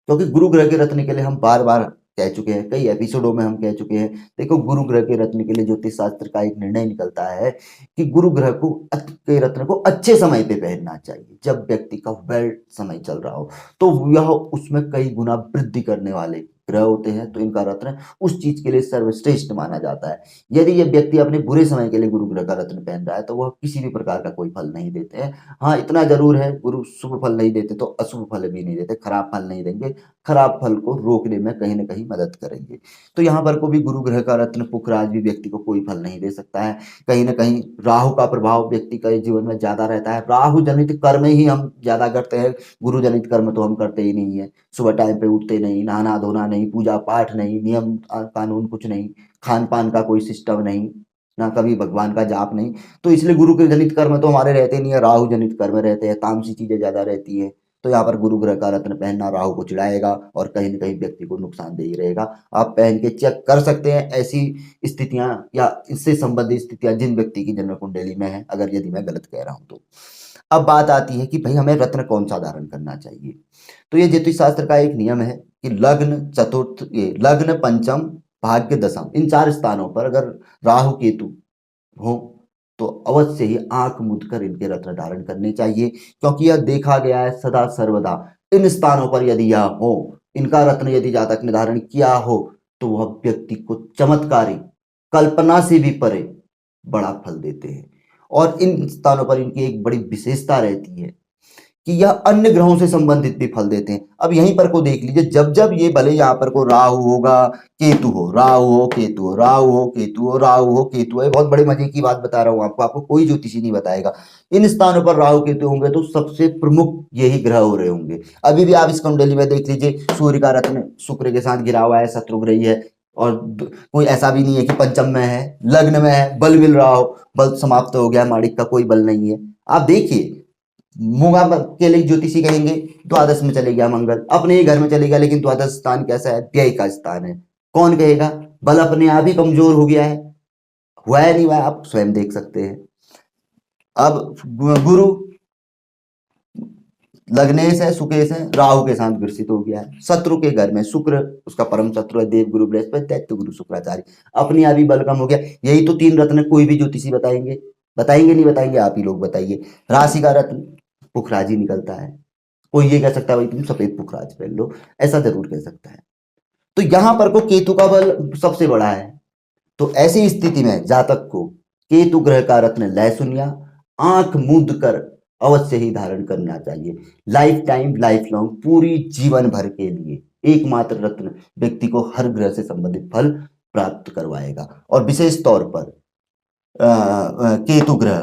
[SPEAKER 1] क्योंकि गुरु ग्रह के रत्न के लिए हम बार बार कह चुके हैं, कई एपिसोडों में हम कह चुके हैं। देखो, गुरु ग्रह के रत्न के लिए ज्योतिष शास्त्र का एक निर्णय निकलता है कि गुरु ग्रह को के रत्न को अच्छे समय पे पहनना चाहिए, जब व्यक्ति का वेल समय चल रहा हो, तो यह उसमें कई गुना वृद्धि करने वाले ग्रह होते हैं, तो इनका रत्न उस चीज के लिए सर्वश्रेष्ठ माना जाता है। यदि यह व्यक्ति अपने बुरे समय के लिए गुरु ग्रह का रत्न पहन रहा है तो वह किसी भी प्रकार का कोई फल नहीं देते हैं। हाँ, इतना जरूर है, गुरु शुभ फल नहीं देते तो अशुभ फल भी नहीं देते, खराब फल नहीं देंगे, खराब फल को रोकने में कहीं ना कहीं मदद करेंगे। तो यहाँ पर को भी गुरु ग्रह का रत्न पुखराज भी व्यक्ति को कोई फल नहीं दे सकता है। कहीं ना कहीं राहु का प्रभाव व्यक्ति का जीवन में ज्यादा रहता है, राहु जनित कर्म ही हम ज्यादा करते हैं, गुरु जनित कर्म तो हम करते ही नहीं है। सुबह टाइम पे उठते नहीं, नहाना धोना नहीं, पूजा पाठ नहीं, नियम कानून कुछ नहीं, खान पान का कोई सिस्टम नहीं, ना कभी भगवान का जाप नहीं। तो इसलिए गुरु के जनित कर्म तो हमारे रहते नहीं है, राहु जनित कर्म रहते हैं, तामसी चीजें ज्यादा रहती है। तो यहाँ पर गुरु ग्रह का रत्न पहनना राहु को चिढ़ाएगा और कहीं ना कहीं व्यक्ति को नुकसानदेही रहेगा। आप पहन के चेक कर सकते हैं ऐसी स्थितियां या इससे संबंधित स्थितियां जिन व्यक्ति की जन्म कुंडली में है, अगर यदि मैं गलत कह रहा हूं तो। अब बात आती है कि भाई हमें रत्न कौन सा धारण करना चाहिए। तो ये ज्योतिष शास्त्र का एक नियम है कि लग्न, चतुर्थ, ये लग्न, पंचम, भाग्य, दशम, इन 4 स्थानों पर अगर राहु केतु हो तो अवश्य ही आंख मूंद कर इनके रत्न धारण करने चाहिए, क्योंकि यह देखा गया है सदा सर्वदा इन स्थानों पर यदि यह हो, इनका रत्न यदि जातक ने धारण किया हो, तो वह व्यक्ति को चमत्कारी, कल्पना से भी परे बड़ा फल देते हैं। और इन स्थानों पर इनकी एक बड़ी विशेषता रहती है कि यह अन्य ग्रहों से संबंधित भी फल देते हैं। अब यहीं पर को देख लीजिए, जब जब ये भले यहाँ पर को राहु होगा, केतु हो, राहु हो, केतु हो, राहु हो, केतु हो, राहु हो, केतु है, बहुत बड़े मजे की बात बता रहा हूँ आपको, आपको कोई ज्योतिषी नहीं बताएगा। इन स्थानों पर राहु केतु होंगे तो सबसे प्रमुख यही ग्रह हो रहे होंगे। अभी भी आप इस कुंडली में देख लीजिए, सूर्य का रत्न शुक्र के साथ गिरा हुआ है, शत्रुग्रही है, और कोई ऐसा भी नहीं है कि पंचम में है, लग्न में है, बल मिल रहा हो, बल समाप्त हो गया, माणिक का कोई बल नहीं है। आप देखिए, मूंगा के लिए ज्योतिषी कहेंगे द्वादश में चले गया मंगल, अपने ही घर में चले गया, लेकिन द्वादश स्थान कैसा है? व्यय का स्थान है। कौन कहेगा? बल अपने आप ही कमजोर हो गया है, हुआ है नहीं हुआ है, आप स्वयं देख सकते हैं। अब गुरु लग्नेश है, सुकेश है, राहु के साथ ग्रसित हो गया है, शत्रु के घर में शुक्र, उसका परम शत्रु है, देव गुरु बृहस्पति, दैत्य गुरु शुक्राचार्य, अपने आप ही बल कम हो गया। यही तो 3 रत्न कोई भी ज्योतिषी बताएंगे, बताएंगे नहीं बताएंगे? आप ही लोग बताइए। राशि का रत्न पुखराज ही निकलता है। कोई ये कह सकता है भाई तुम सफेद पुखराज पहन लो, ऐसा जरूर कह सकता है। तो यहां पर को केतु का बल सबसे बड़ा है, तो ऐसी स्थिति में जातक को केतु ग्रह का रत्न लहसुनिया आंख मूंद कर अवश्य ही धारण करना चाहिए, लाइफ टाइम, लाइफ लॉन्ग, पूरी जीवन भर के लिए एकमात्र रत्न व्यक्ति को हर ग्रह से संबंधित फल प्राप्त करवाएगा। और विशेष तौर पर केतु ग्रह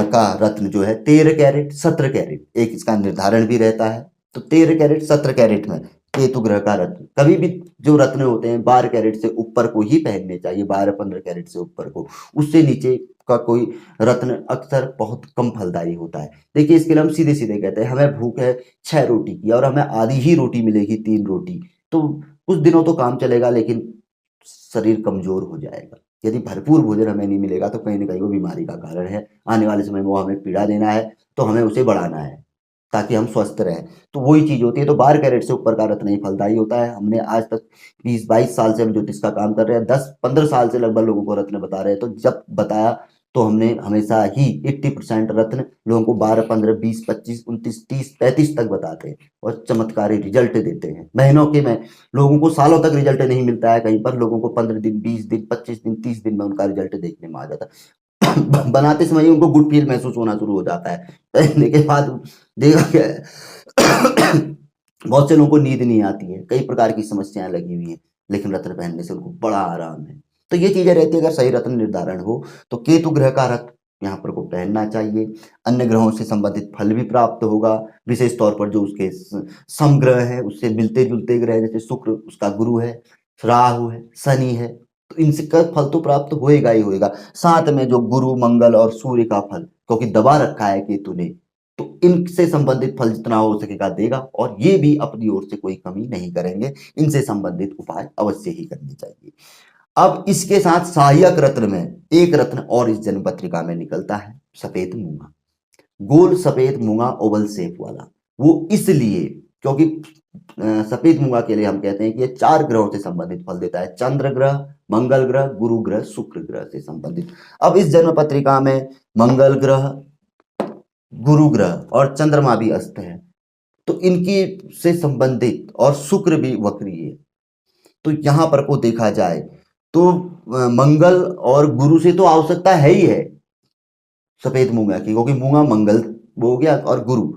[SPEAKER 1] का रत्न जो है 13 कैरेट 17 कैरेट एक इसका निर्धारण भी रहता है। तो 13 कैरेट 17 कैरेट में केतु ग्रह का रत्न, कभी भी जो रत्न होते हैं 12 कैरेट से ऊपर को ही पहनने चाहिए, 12-15 कैरेट से ऊपर को, उससे नीचे का कोई रत्न अक्सर बहुत कम फलदायी होता है। देखिए इसके लिए हम सीधे सीधे कहते हैं हमें भूख है 6 रोटी की और हमें आधी ही रोटी मिलेगी 3 रोटी, तो कुछ दिनों तो काम चलेगा लेकिन शरीर कमजोर हो जाएगा। यदि भरपूर भोजन हमें नहीं मिलेगा तो कहीं ना कहीं वो बीमारी का कारण है, आने वाले समय में वो हमें पीड़ा देना है, तो हमें उसे बढ़ाना है ताकि हम स्वस्थ रहें। तो वही चीज होती है। तो 12 कैरेट से ऊपर का रत्न ही फलदायी होता है। हमने आज तक 20-22 साल से हम ज्योतिष का काम कर रहे हैं, 10-15 साल से लगभग लोगों को रत्न बता रहे हैं। तो जब बताया तो हमने हमेशा ही 80% रत्न लोगों को 12, 15, 20, 25, 29, 30, 35 तक बताते हैं और चमत्कारी रिजल्ट देते हैं महीनों के में। लोगों को सालों तक रिजल्ट नहीं मिलता है, कहीं पर लोगों को 15 दिन, 20 दिन, 25 दिन, 30 दिन में उनका रिजल्ट देखने में आ जाता है। बनाते समय ही उनको गुड फील महसूस होना शुरू हो जाता है। पहनने के बाद देखा गया है बहुत से लोगों को नींद नहीं आती है, कई प्रकार की समस्याएं लगी हुई हैं, लेकिन रत्न पहनने से उनको बड़ा आराम है। तो ये चीजें रहती है। अगर सही रत्न निर्धारण हो तो केतु ग्रह का रत्न यहाँ पर को पहनना चाहिए। अन्य ग्रहों से संबंधित फल भी प्राप्त होगा, विशेष तौर पर जो उसके समग्रह है, उससे मिलते जुलते ग्रह, जैसे शुक्र उसका गुरु है, राहु है, शनि है, तो इनसे का फल तो प्राप्त होएगा ही होएगा। साथ में जो गुरु, मंगल और सूर्य का फल, क्योंकि दबा रखा है केतु ने, तो इनसे संबंधित फल जितना हो सकेगा देगा। और ये भी अपनी ओर से कोई कमी नहीं करेंगे, इनसे संबंधित उपाय अवश्य ही करने चाहिए। अब इसके साथ सहायक रत्न में एक रत्न और इस जन्म पत्रिका में निकलता है, सफेद मूंगा। गोल सफेद मूंगा ओवल शेप वाला। वो इसलिए क्योंकि सफेद मूंगा के लिए हम कहते हैं कि ये 4 ग्रहों से संबंधित फल देता है, चंद्र ग्रह, मंगल ग्रह, गुरु ग्रह, शुक्र ग्रह से संबंधित। अब इस जन्म पत्रिका में मंगल ग्रह, गुरु ग्रह और चंद्रमा भी अस्त है, तो इनकी से संबंधित, और शुक्र भी वक्री है। तो यहां पर को देखा जाए तो मंगल और गुरु से तो आवश्यकता है ही है सफेद मूंगा की, क्योंकि मूंगा मंगल हो गया और गुरु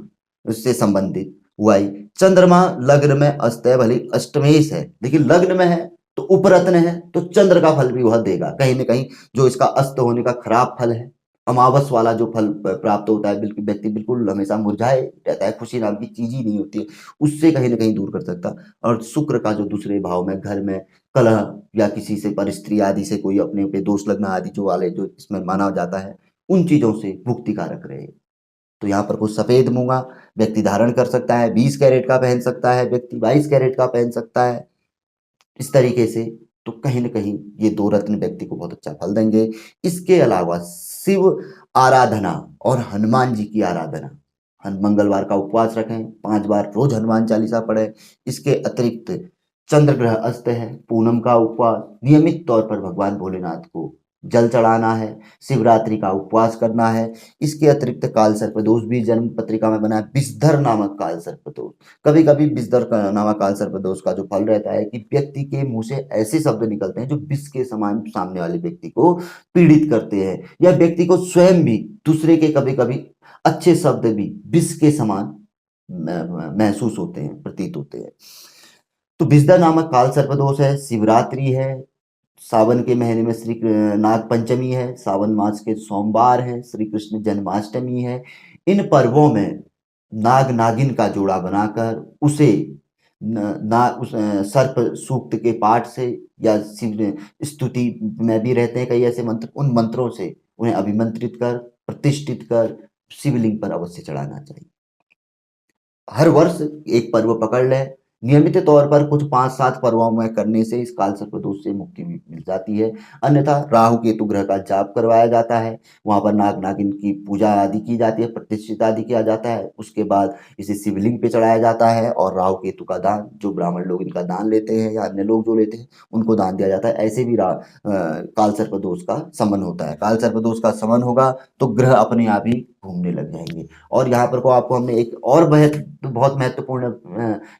[SPEAKER 1] उससे संबंधित हुआ ही। चंद्रमा लग्न में अस्त है, भले अष्टमेश है, लेकिन लग्न में है तो उपरत्न है, तो चंद्र का फल भी वह देगा। कहीं ना कहीं जो इसका अस्त होने का खराब फल है, अमावस वाला जो फल प्राप्त होता है, बिल्कुल व्यक्ति बिल्कुल हमेशा मुरझाए रहता है, खुशी नाम की चीज ही नहीं होती है, उससे कहीं ना कहीं दूर कर सकता। और शुक्र का जो दूसरे भाव में घर में कलह या किसी से पर स्त्री आदि से कोई अपने पे दोष लगना आदि जो वाले जो इसमें माना जाता है, उन चीजों से मुक्तिकारक रहे। तो यहाँ पर कुछ सफेद मूंगा व्यक्ति धारण कर सकता है, 20 कैरेट का पहन सकता है व्यक्ति, 22 कैरेट का पहन सकता है, इस तरीके से। तो कहीं ना कहीं ये 2 रत्न व्यक्ति को बहुत अच्छा फल देंगे। इसके अलावा शिव आराधना और हनुमान जी की आराधना, मंगलवार का उपवास रखें, 5 बार रोज हनुमान चालीसा पढ़े। इसके अतिरिक्त चंद्र ग्रह अस्त है, पूनम का उपवास, नियमित तौर पर भगवान भोलेनाथ को जल चढ़ाना है, शिवरात्रि का उपवास करना है। इसके अतिरिक्त काल सर्पदोष भी जन्म पत्रिका में बना है, विषधर नामक काल सर्पदोष। कभी कभी विषधर नामक काल सर्पदोष का जो फल रहता है कि व्यक्ति के मुंह से ऐसे शब्द निकलते हैं जो विष के समान सामने वाले व्यक्ति को पीड़ित करते हैं, या व्यक्ति को स्वयं भी दूसरे के कभी कभी अच्छे शब्द भी विष के समान महसूस होते हैं, प्रतीत होते हैं। तो विषधर नामक काल सर्पदोष है, शिवरात्रि है, सावन के महीने में श्री नाग पंचमी है, सावन मास के सोमवार है, श्री कृष्ण जन्माष्टमी है। इन पर्वों में नाग नागिन का जोड़ा बनाकर उसे सर्प सूक्त के पाठ से या शिव स्तुति में भी रहते हैं कई ऐसे मंत्र, उन मंत्रों से उन्हें अभिमंत्रित कर प्रतिष्ठित कर शिवलिंग पर अवश्य चढ़ाना चाहिए। हर वर्ष एक पर्व पकड़ ले, नियमित तौर पर कुछ 5-7 पर्वों में करने से इस काल सर्पदोष से मुक्ति मिल जाती है। अन्यथा राहु केतु ग्रह का जाप करवाया जाता है, वहां पर नाग नागिन की पूजा आदि की जाती है, प्रतिष्ठित आदि किया जाता है। उसके बाद इसे शिवलिंग पे चढ़ाया जाता है और राहु केतु का दान, जो ब्राह्मण लोग इनका दान लेते हैं या अन्य लोग जो लेते हैं उनको दान दिया जाता है। ऐसे भी काल सर्पदोष का समन होता है। काल सर्पदोष का समन होगा तो ग्रह अपने आप ही घूमने लग जाएंगे। और यहाँ पर को आपको हमने एक और बहुत महत्वपूर्ण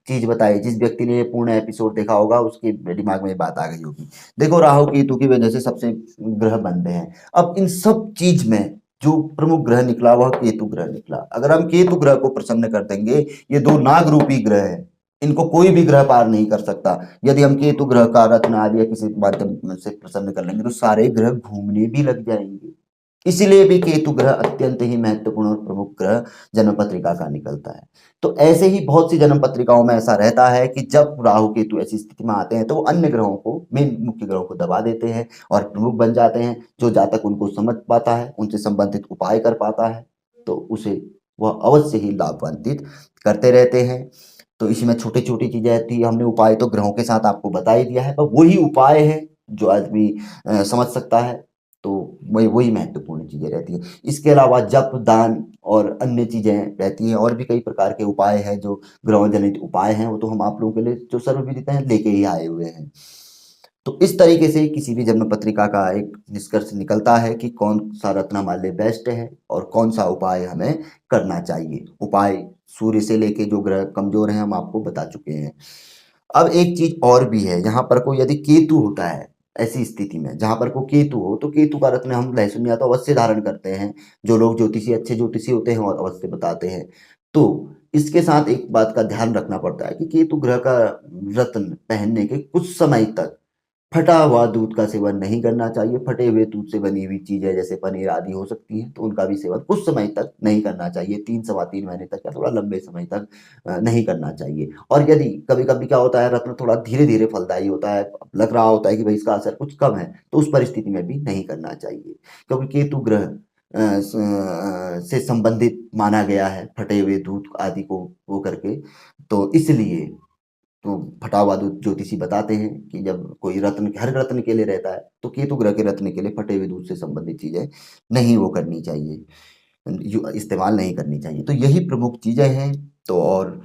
[SPEAKER 1] चीज बताई, जिस व्यक्ति ने ये पूर्ण एपिसोड देखा होगा उसके दिमाग में ये बात आ गई होगी। देखो राहु केतु की वजह से सबसे ग्रह बंद हैं। अब इन सब चीज में जो प्रमुख ग्रह निकला वह केतु ग्रह निकला। अगर हम केतु ग्रह को प्रसन्न कर देंगे, ये 2 नाग रूपी ग्रह हैं, इनको कोई भी ग्रह पार नहीं कर सकता। यदि हम केतु ग्रह का रत्न आदि या किसी माध्यम से प्रसन्न कर लेंगे तो सारे ग्रह घूमने भी लग जाएंगे। इसीलिए भी केतु ग्रह अत्यंत ही महत्वपूर्ण और प्रमुख ग्रह जन्म पत्रिका का निकलता है। तो ऐसे ही बहुत सी जन्म पत्रिकाओं में ऐसा रहता है कि जब राहु केतु ऐसी स्थिति में आते हैं तो वो अन्य ग्रहों को, मेन मुख्य ग्रहों को दबा देते हैं और प्रमुख बन जाते हैं। जो जातक उनको समझ पाता है, उनसे संबंधित उपाय कर पाता है, तो उसे वह अवश्य ही लाभान्वित करते रहते हैं। तो इसमें छोटी छोटी चीजें थी, हमने उपाय तो ग्रहों के साथ आपको बता ही दिया है, पर वही उपाय है जो आदमी समझ सकता है, तो वही वही महत्वपूर्ण चीजें रहती हैं। इसके अलावा जप, दान और अन्य चीजें रहती हैं, और भी कई प्रकार के उपाय हैं जो ग्रह जनित उपाय हैं, वो तो हम आप लोगों के लिए जो सर्वविदित हैं लेके ही आए हुए हैं। तो इस तरीके से किसी भी जन्म पत्रिका का एक निष्कर्ष निकलता है कि कौन सा रत्न हमारे लिए बेस्ट है और कौन सा उपाय हमें करना चाहिए। उपाय सूर्य से लेके जो ग्रह कमजोर हैं हम आपको बता चुके हैं। अब एक चीज और भी है, यहाँ पर कोई यदि केतु होता है, ऐसी स्थिति में जहां पर कोई केतु हो, तो केतु का रत्न हम लहसुन या तो अवश्य धारण करते हैं। जो लोग ज्योतिषी, अच्छे ज्योतिषी होते हैं और अवश्य बताते हैं। तो इसके साथ एक बात का ध्यान रखना पड़ता है कि केतु ग्रह का रत्न पहनने के कुछ समय तक फटा हुआ दूध का सेवन नहीं करना चाहिए। फटे हुए दूध से बनी हुई चीजें जैसे पनीर आदि हो सकती हैं, तो उनका भी सेवन कुछ समय तक नहीं करना चाहिए, 3 सवा 3 महीने तक या थोड़ा लंबे समय तक नहीं करना चाहिए। और यदि कभी कभी क्या होता है, रत्न थोड़ा धीरे धीरे फलदायी होता है, लग रहा होता है कि भाई इसका असर कुछ कम है, तो उस परिस्थिति में भी नहीं करना चाहिए, क्योंकि केतु ग्रह से संबंधित माना गया है फटे हुए दूध आदि को वो करके। तो इसलिए तो फटा हुआ दूध ज्योतिषी बताते हैं कि जब कोई रत्न, हर रत्न के लिए रहता है, तो केतु ग्रह के रत्न के लिए फटे हुए दूध से संबंधित चीजें नहीं वो करनी चाहिए, इस्तेमाल नहीं करनी चाहिए। तो यही प्रमुख चीजें हैं। तो और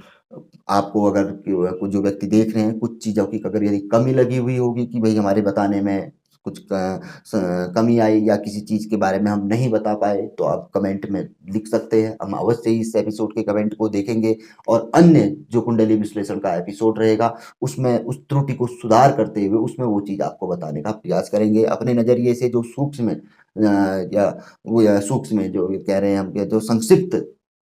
[SPEAKER 1] आपको अगर कुछ जो व्यक्ति देख रहे हैं, कुछ चीजों की अगर यदि कमी लगी हुई होगी कि भाई हमारे बताने में कुछ कमी आई या किसी चीज के बारे में हम नहीं बता पाए, तो आप कमेंट में लिख सकते हैं। हम अवश्य ही इस एपिसोड के कमेंट को देखेंगे और अन्य जो कुंडली विश्लेषण का एपिसोड रहेगा उसमें उस त्रुटि को सुधार करते हुए उसमें वो चीज आपको बताने का प्रयास करेंगे अपने नजरिए से। जो सूक्ष्म या वो या सूक्ष्म जो कह रहे हैं हम, जो संक्षिप्त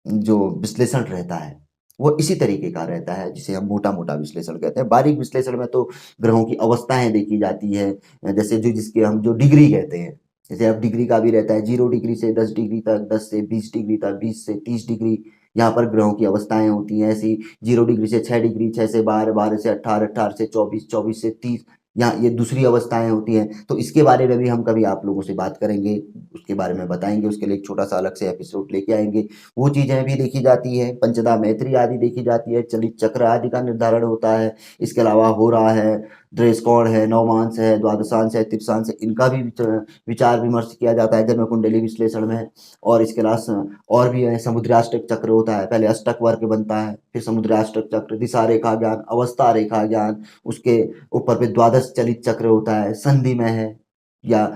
[SPEAKER 1] जो विश्लेषण रहता है वो इसी तरीके का रहता है, जिसे हम मोटा मोटा विश्लेषण कहते हैं। बारीक विश्लेषण में तो ग्रहों की अवस्थाएं देखी जाती है, जैसे जो जिसके हम जो डिग्री कहते हैं, जैसे अब डिग्री का भी रहता है 0 डिग्री से 10 डिग्री तक, 10 से 20 डिग्री तक, 20 से 30 डिग्री, यहाँ पर ग्रहों की अवस्थाएं होती हैं ऐसी। 0 डिग्री से 6 डिग्री, 6 से 12, 12 से 18, 18 से 24, 24 से 30, यहाँ ये दूसरी अवस्थाएं होती हैं। तो इसके बारे में भी हम कभी आप लोगों से बात करेंगे, उसके बारे में बताएंगे, उसके लिए एक छोटा सा अलग से एपिसोड लेके आएंगे। वो चीजें भी देखी जाती है, पंचदा मैत्री आदि देखी जाती है, चलित चक्र आदि का निर्धारण होता है। इसके अलावा हो रहा है ड्रेस कोड है, नवमांश है, द्वादशांश है, तृतीयांश है, इनका भी विचार विमर्श किया जाता है जन्म कुंडली विश्लेषण में। और इसके अलावा और भी है, समुद्राष्टक चक्र होता है, पहले अष्टक वर्ग बनता है, फिर समुद्राष्टक चक्र, दिशा रेखा ज्ञान, अवस्था रेखा ज्ञान, उसके ऊपर पे द्वादश चलित चक्र होता है, संधि में है या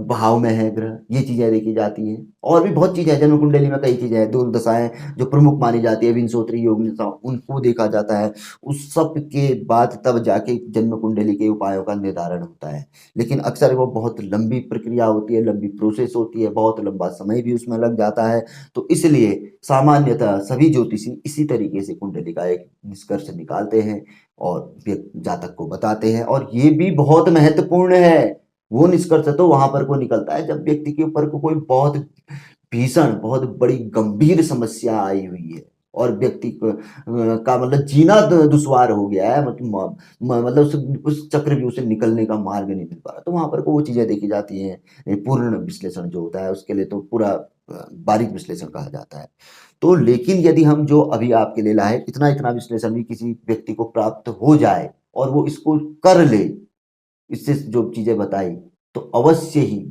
[SPEAKER 1] भाव में है ग्रह, ये चीजें देखी जाती हैं। और भी बहुत चीजें हैं जन्म कुंडली में, कई चीजें हैं, दुर्दशाएं जो प्रमुख मानी जाती है, विंशोत्तरी योग दशा, उनको देखा जाता है। उस सब के बाद तब जाके जन्म कुंडली के उपायों का निर्धारण होता है। लेकिन अक्सर वो बहुत लंबी प्रक्रिया होती है, लंबी प्रोसेस होती है, बहुत लंबा समय भी उसमें लग जाता है। तो इसलिए सामान्यतः सभी ज्योतिषी इसी तरीके से कुंडली का एक निष्कर्ष निकालते हैं और जातक को बताते हैं। और ये भी बहुत महत्वपूर्ण है, वो निष्कर्ष तो वहां पर को निकलता है जब व्यक्ति के ऊपर को कोई बहुत भीषण, बहुत बड़ी गंभीर समस्या आई हुई है और व्यक्ति का मतलब जीना दुश्वार हो गया है, मतलब उस चक्र भी उसे निकलने का मार्ग नहीं मिल पा रहा, तो वहां पर को वो चीजें देखी जाती हैं। पूर्ण विश्लेषण जो होता है उसके लिए तो पूरा बारीक विश्लेषण कहा जाता है। तो लेकिन यदि हम जो अभी आपके लिए लाए, इतना इतना विश्लेषण भी किसी व्यक्ति को प्राप्त हो जाए और वो इसको कर ले, इससे जो चीजें बताई, तो अवश्य ही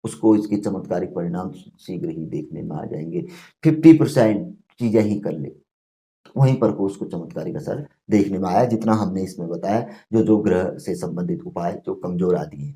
[SPEAKER 1] उसको इसके चमत्कारिक परिणाम शीघ्र ही देखने में आ जाएंगे। 50% चीजें ही कर ले, तो वहीं पर को उसको चमत्कारिक असर देखने में आया, जितना हमने इसमें बताया, जो जो ग्रह से संबंधित उपाय जो कमजोर आदि है।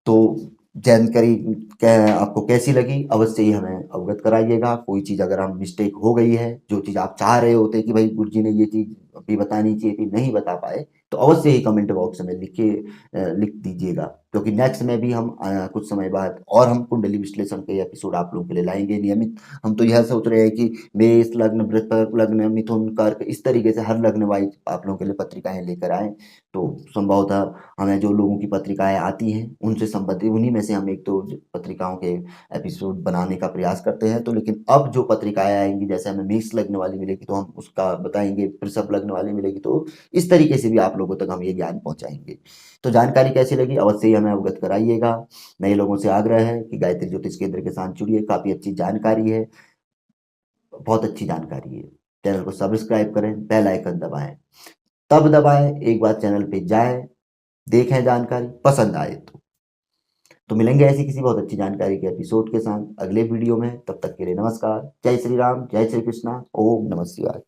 [SPEAKER 1] तो जानकारी आपको कैसी लगी अवश्य ही हमें अवगत कराइएगा। कोई चीज अगर हम मिस्टेक हो गई है, जो चीज आप चाह रहे होते कि भाई गुरुजी ने ये चीज भी बतानी चाहिए थी, नहीं बता पाए, तो अवश्य ही कमेंट बॉक्स में लिख दीजिएगा, क्योंकि नेक्स्ट में भी हम कुछ समय बाद और हम कुंडली विश्लेषण के एपिसोड आप लोगों के लिए लाएंगे नियमित। हम तो यह सोच रहे हैं कि मेष लग्न, वृश्चिक लग्न, मिथुन, कर्क, इस तरीके से हर लग्न वाइज आप लोगों के लिए पत्रिकाएं लेकर आए। तो संभवतः हमें जो लोगों की पत्रिकाएं आती हैं उनसे संबंधित उन्हीं में से हम एक दो पत्रिकाओं के एपिसोड बनाने का प्रयास करते हैं। तो लेकिन अब जो पत्रिकाएं आएंगी, जैसे हमें मेष लग्न वाली मिलेगी तो हम उसका बताएंगे, वृषभ लग्न वाली मिलेगी तो इस तरीके से भी आप लोगों तक हम ये ज्ञान पहुंचाएंगे। तो जानकारी कैसी लगी अवश्य ही हमें अवगत कराइएगा। नए लोगों से आग्रह है कि गायत्री ज्योतिष केंद्र के साथ जुड़िए, काफी अच्छी जानकारी है, बहुत अच्छी जानकारी है। चैनल को सब्सक्राइब करें, बेल आइकन दबाएं, तब दबाएं एक बार चैनल पे जाएं, देखें जानकारी, पसंद आए तो मिलेंगे ऐसी किसी बहुत अच्छी जानकारी के एपिसोड के साथ अगले वीडियो में। तब तक के लिए नमस्कार, जय श्री राम, जय श्री कृष्णा, ओम नमः शिवाय।